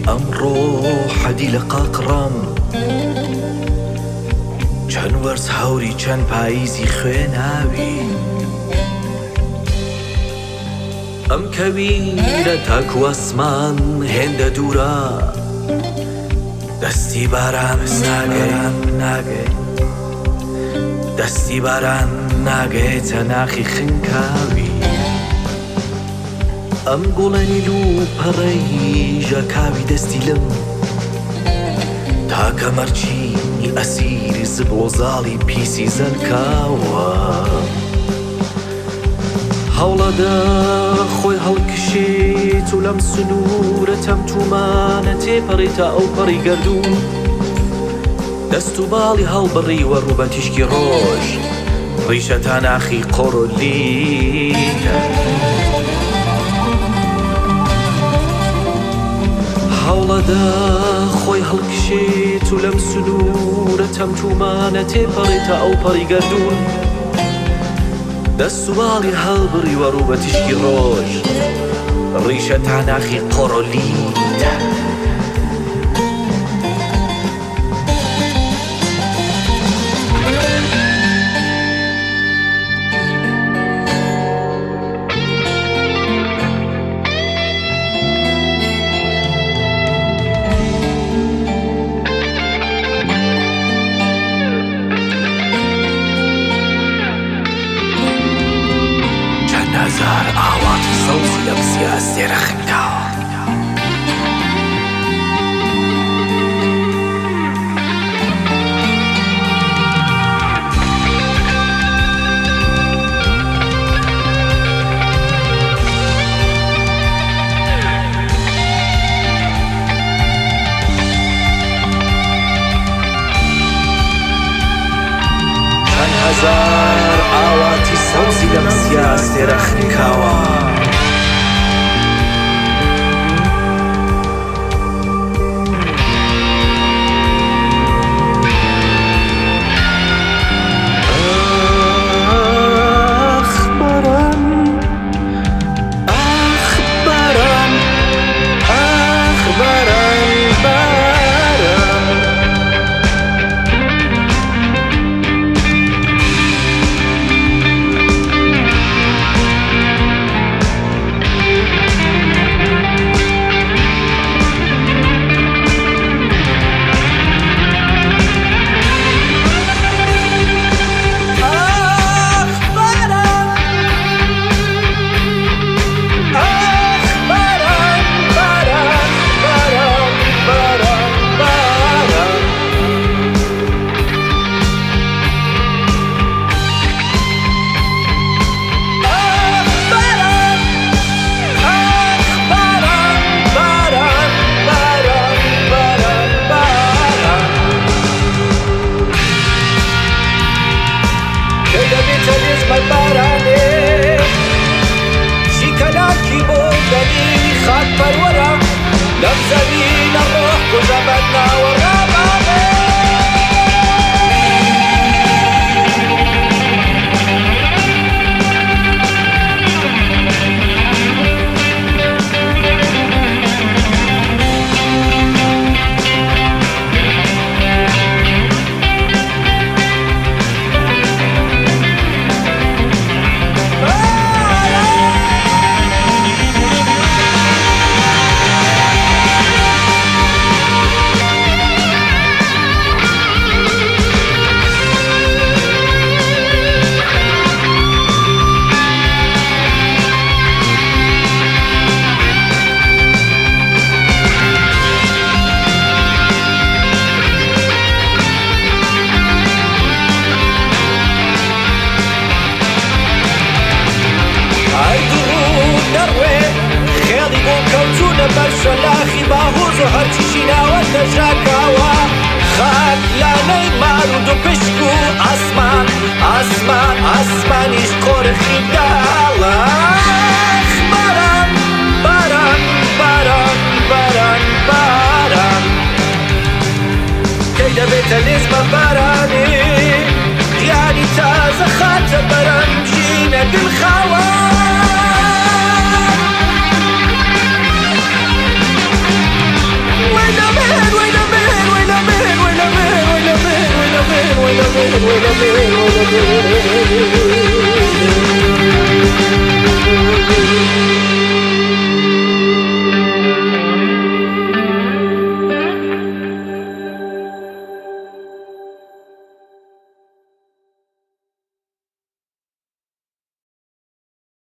ئەمڕۆ حەدی لە قاقڕام چەند وەرز هەوری چەند پاییزی خوێناوی ئەم کەویرە تاکو ئەسمان هێندە دوورە دەستی باران ناگەێت دەستی باران ناگەێتە ناخی خنکاوی ئەم گوڵەنیل و پەڕەی ژەکاوی دەستی لم تاکە مەرچینی ئەسیری زبۆزاڵی پیسی زەرکاوە هەوڵەدا خۆی هەڵکشێت و لەم سنوورە تەمتومانە تێپەڕێتە ئەو پەڕی گەردوون دەست و باڵی هەڵبڕی وەڕوو بە تیشکی ڕۆژ ڕیشە تا ناخی قۆڕۆلیتە هەوڵەدا خۆی هەڵکشێت و لەم سنوورە تەمتومانە تێپەڕێتە ئەو پەڕی گەردوون دەست و باڵی هەڵبڕی وەڕوو بە تیشکی ڕۆژ ڕیشە تا ناخی قۆڕۆلیتە هزار ئاواتی سەوزی لەم سیاسێرە خنکاوە چەند هەزار ئاواتی سەوزی لەم سیاسێرە خنکاوە شلاخی باهوز و هەرچیشی ناوەندە ژاکاوە خاک لانەی مار و دو پشک و ئاسمان ئاسمان ئاسمانیش قۆرخی داڵە باران باران باران باران باران کەی دەبێتە لێزمە بارانێ یانی تازە خاتە بەرەم ژینە دڵخاوە ولا